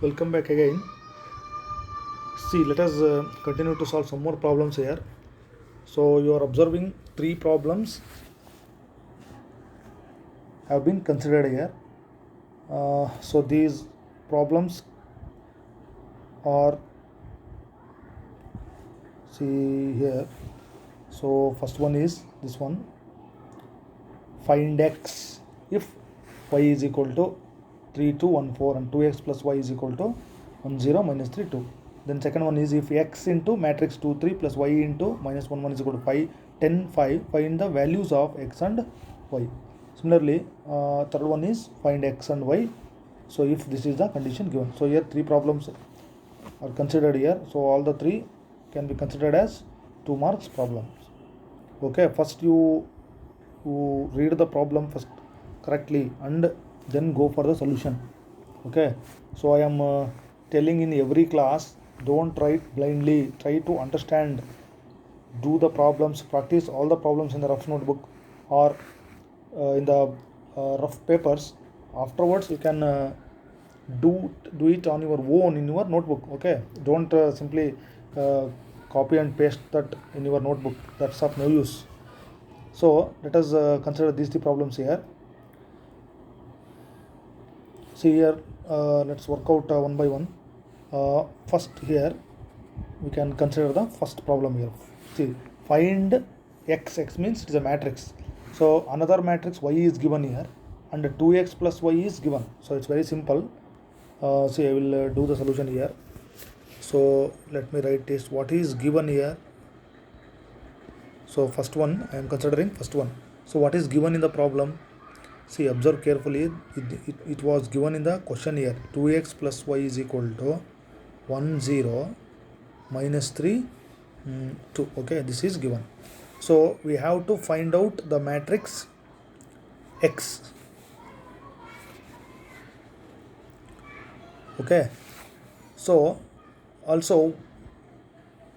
Welcome back again. See, let us continue to solve some more problems here. So you are observing three problems have been considered here. So these problems are, see here. So first one is this one. Find x if y is equal to 3 2 1 4 and 2x plus y is equal to 1 0 minus 3 2. Then second one is if x into matrix 2 3 plus y into minus 1 1 is equal to 5 10 5, find the values of x and y. Similarly, third one is find x and y. So if this is the condition given. So here three problems are considered here. So all the three can be considered as 2 marks problems. Okay, first you read the problem first correctly and then go for the solution. Okay, so I am telling in every class, don't write blindly, try to understand, do the problems, practice all the problems in the rough notebook or in the rough papers. Afterwards you can do it on your own in your notebook. Okay, don't simply copy and paste that in your notebook, that's of no use. So let us consider these three problems here. See here, let's work out one by one. First here we can consider the first problem here. See, find x. X means it is a matrix. So another matrix y is given here and 2x plus y is given. So it's very simple. See, I will do the solution here. So let me write this. What is given here? So first one, I am considering first one. So what is given in the problem? See, observe carefully. It was given in the question here. 2x plus y is equal to 1 0 minus 3 2. Okay, this is given. So we have to find out the matrix x. Okay, so also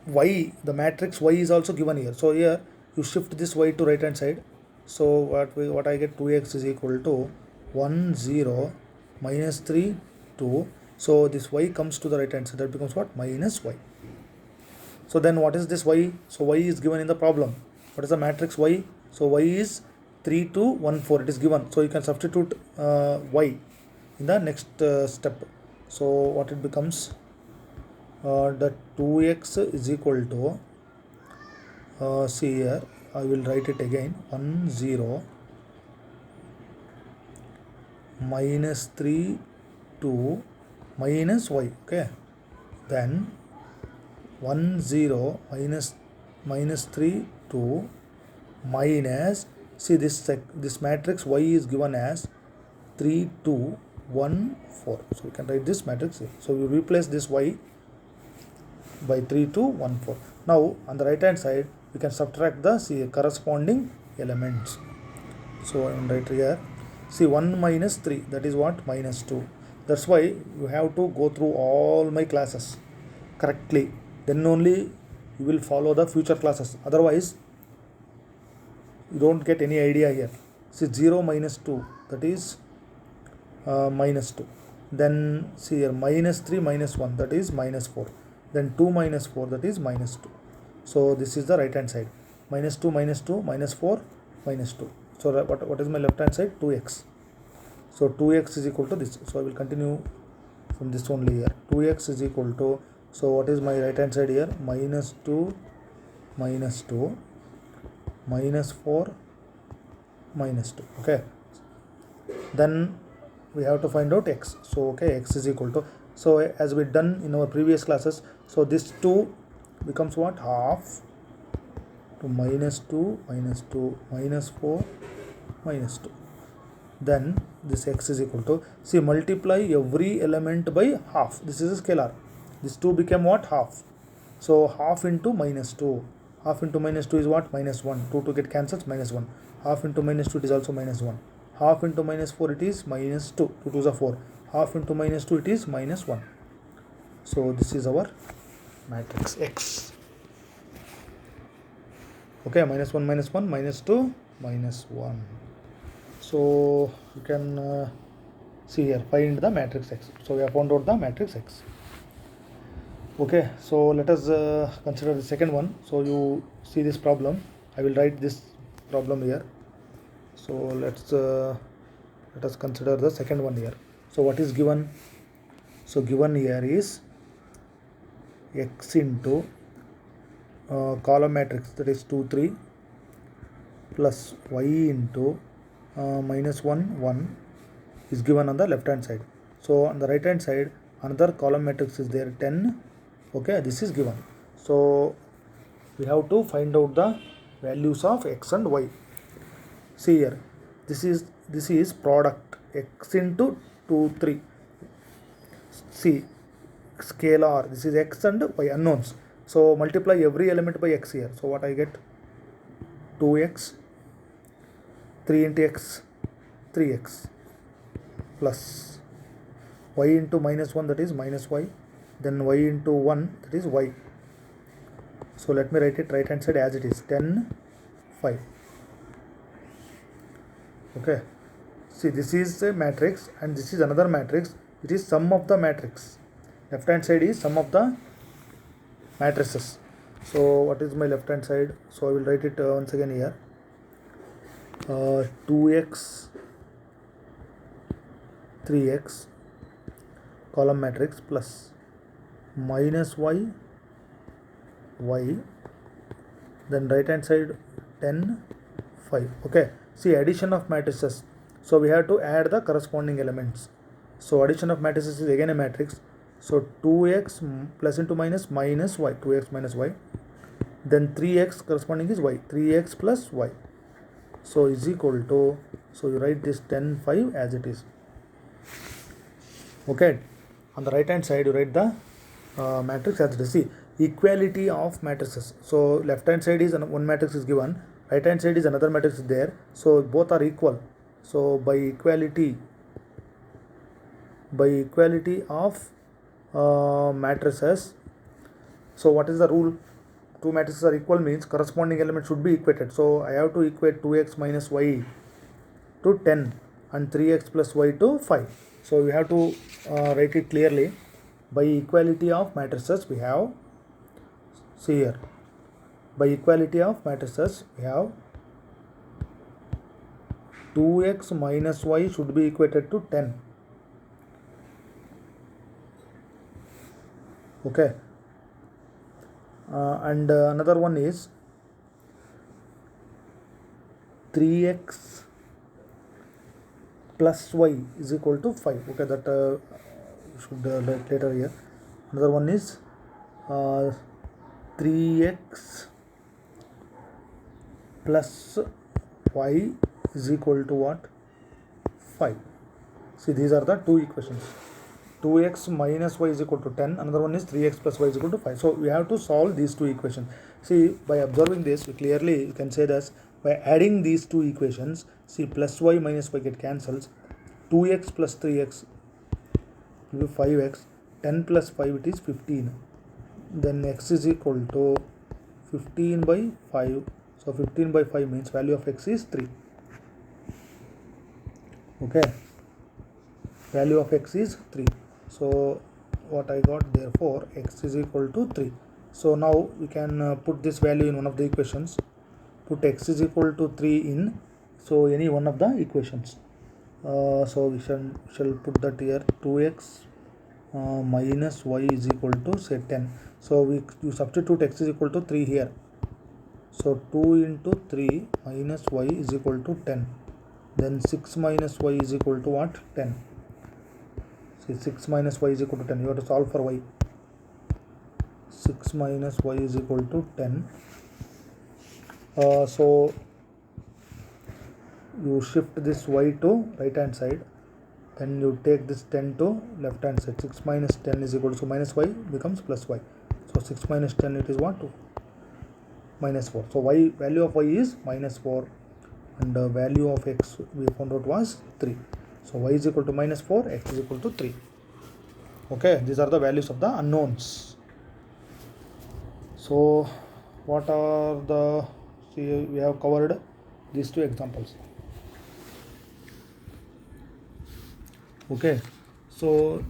y, the matrix y is also given here. So here you shift this y to right hand side. So what I get, 2x is equal to 1 0 minus 3 2. So this y comes to the right hand side, that becomes what? Minus y. So then what is this y? So y is given in the problem. What is the matrix y? So y is 3 2 1 4, it is given. So you can substitute y in the next step. So what it becomes, that 2x is equal to, see here, I will write it again, 1 0 minus 3 2 minus y. Okay, then 1 0 minus 3 2 minus, see this matrix y is given as 3 2 1 4. So we can write this matrix here. So we replace this y by 3 2 1 4. Now on the right hand side we can subtract the corresponding elements. So I will write here, see 1 minus 3, that is what? Minus 2. That's why you have to go through all my classes correctly, then only you will follow the future classes. Otherwise you don't get any idea here. See 0 minus 2, that is minus 2. Then see here, minus 3 minus 1, that is minus 4. Then 2 minus 4, that is minus 2. So this is the right hand side. Minus 2 minus 2 minus 4 minus 2. So what is my left hand side? 2x. So 2x is equal to this. So I will continue from this only here. 2x is equal to, so what is my right hand side here? Minus 2 minus 2 minus 4 minus 2. Okay, then we have to find out x. So okay, x is equal to, so as we done in our previous classes, so this 2 becomes what? Half to minus 2 minus 2 minus 4 minus 2. Then this x is equal to, see, multiply every element by half. This is a scalar. This 2 became what? Half. So half into minus 2. Half into minus 2 is what? Minus 1. 2 to get cancels, minus 1. Half into minus 2 it is also minus 1. Half into minus 4 it is minus 2. 2 to the 4. Half into minus 2 it is minus 1. So this is our matrix x. Okay, minus 1 minus 1 minus 2 minus 1. So you can See here, find the matrix X. So we have found out the matrix X. Okay, so let us consider the second one. So you see this problem. I will write this problem here. So let us consider the second one here. So what is given? So given here is X into column matrix, that is 2 3, plus Y into minus 1 1 is given on the left hand side. So on the right hand side another column matrix is there, 10. Okay, this is given. So we have to find out the values of X and Y. See here, this is product X into 2 3. See, scalar, this is X and Y unknowns. So multiply every element by X here. So what I get? 2X, 3 into X, 3X, plus Y into minus 1, that is minus Y, then Y into 1, that is Y. So let me write it right hand side as it is, 10 5. Okay, see, this is a matrix and this is another matrix. It is sum of the matrix. Left hand side is sum of the matrices. So what is my left hand side? So I will write it once again here, 2x 3x column matrix plus minus y y, then right hand side 10 5. Okay, see, addition of matrices. So we have to add the corresponding elements. So addition of matrices is again a matrix. So 2x plus into minus minus y, 2x minus y, then 3x corresponding is y, 3x plus y. So is equal to, so you write this 10 5 as it is. Okay, on the right hand side you write the matrix as it is. See, equality of matrices. So left hand side is one matrix is given, right hand side is another matrix is there. So both are equal. So by equality of matrices. So what is the rule? Two matrices are equal means corresponding element should be equated. So I have to equate 2x minus y to 10 and 3x plus y to 5. So we have to write it clearly. By equality of matrices we have, see here, by equality of matrices we have 2x minus y should be equated to 10. Okay, and another one is 3x plus y is equal to 5. Okay, that should write later here. Another one is 3x plus y is equal to what? 5. See, these are the two equations. 2x minus y is equal to 10. Another one is 3x plus y is equal to 5. So we have to solve these two equations. See, by observing this, we clearly you can say that by adding these two equations, see, plus y minus y get cancels. 2x plus 3x will be 5x. 10 plus 5 it is 15. Then x is equal to 15 by 5. So 15 by 5 means value of x is 3. Okay, value of x is 3. So what I got, therefore x is equal to 3. So now we can put this value in one of the equations. Put x is equal to 3 in, so any one of the equations. So we shall put that here, 2x minus y is equal to say 10. So you substitute x is equal to 3 here. So 2 into 3 minus y is equal to 10. Then 6 minus y is equal to what? 10. See, 6 minus y is equal to 10. You have to solve for y. 6 minus y is equal to 10. So you shift this y to right hand side, then you take this 10 to left hand side. 6 minus 10 is equal to, so minus y becomes plus y. So 6 minus 10 it is what? Minus 4. So y, value of y is minus 4 and the value of x we found out was 3. So y is equal to minus 4, x is equal to 3. Okay, these are the values of the unknowns. So what are the, see, we have covered these two examples. Okay, so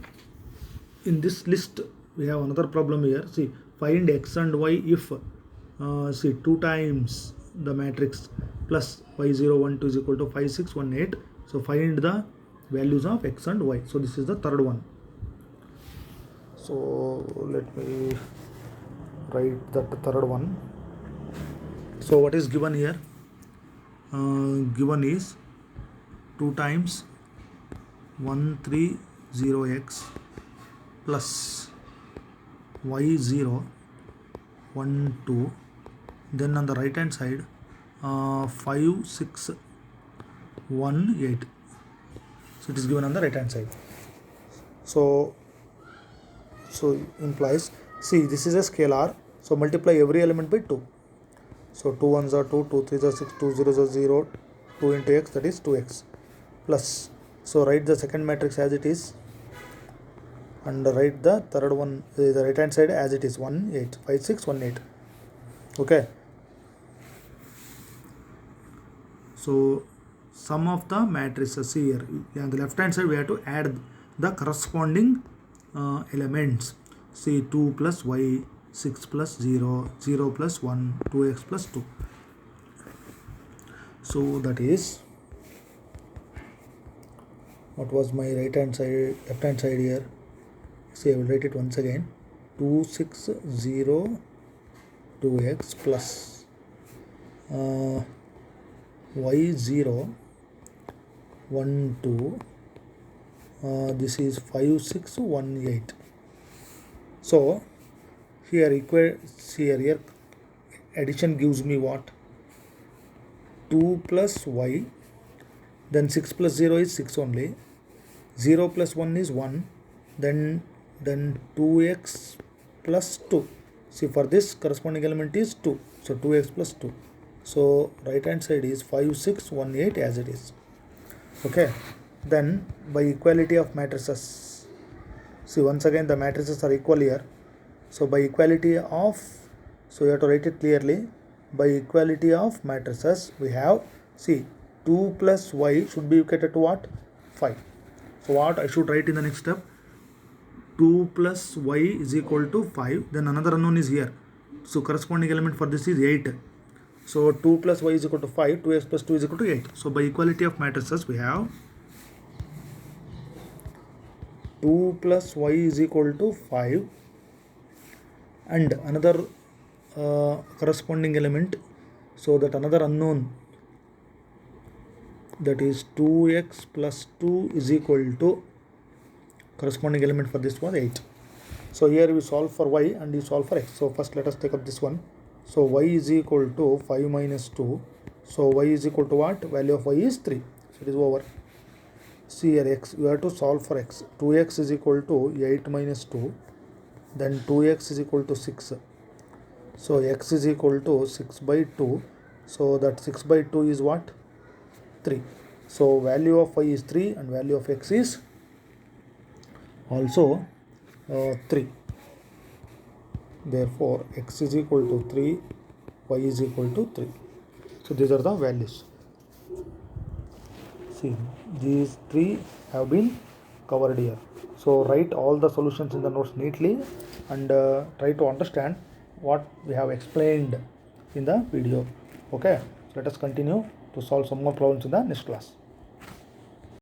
in this list we have another problem here. See, find x and y if see 2 times the matrix plus y0 1 2 is equal to 5 6 1 8. So find the values of x and y. So this is the third one. So let me write that third one. So what is given here? Given is 2 times 130x plus y0 1 2. Then on the right hand side 5 6 1 8. So it is given on the right hand side. So implies, see, this is a scalar, so multiply every element by 2. So 2 1s are 2, 2 3s are 6, 2 0s are 0, 2 into x, that is 2x, plus, so write the second matrix as it is and write the third one, the right hand side as it is, 1 8 5 6 1 8. Okay, so sum of the matrices here on the left hand side we have to add the corresponding elements. See, 2 plus y, 6 plus 0, 0 plus 1, 2x plus 2. So that is, what was my right hand side, left hand side here? See, I will write it once again. 2 6 0 2x plus y0 1 2. This is 5 6 1 8. So here here addition gives me what? 2 plus y, then 6 plus 0 is 6 only, 0 plus 1 is 1, then 2x plus 2. See, for this corresponding element is 2, so 2x plus 2. So right hand side is 5 6 1 8 as it is. Okay, then by equality of matrices, see, once again the matrices are equal here. So by equality of, so you have to write it clearly, by equality of matrices we have, see, 2 plus y should be equated to what? 5. So what I should write in the next step? 2 plus y is equal to 5. Then another unknown is here. So corresponding element for this is 8. So 2 plus y is equal to 5. 2x plus 2 is equal to 8. So by equality of matrices we have 2 plus y is equal to 5 and another corresponding element, so that another unknown, that is 2x plus 2 is equal to, corresponding element for this was 8. So here we solve for y and you solve for x. So first let us take up this one. So y is equal to 5 minus 2. So y is equal to what? Value of y is 3. So it is over. See here x, you have to solve for x. 2x is equal to 8 minus 2. Then 2x is equal to 6. So x is equal to 6 by 2. So that 6 by 2 is what? 3. So value of y is 3 and value of x is also 3. Therefore x is equal to 3, y is equal to 3. So these are the values. See, these three have been covered here. So write all the solutions in the notes neatly and try to understand what we have explained in the video. Okay, let us continue to solve some more problems in the next class.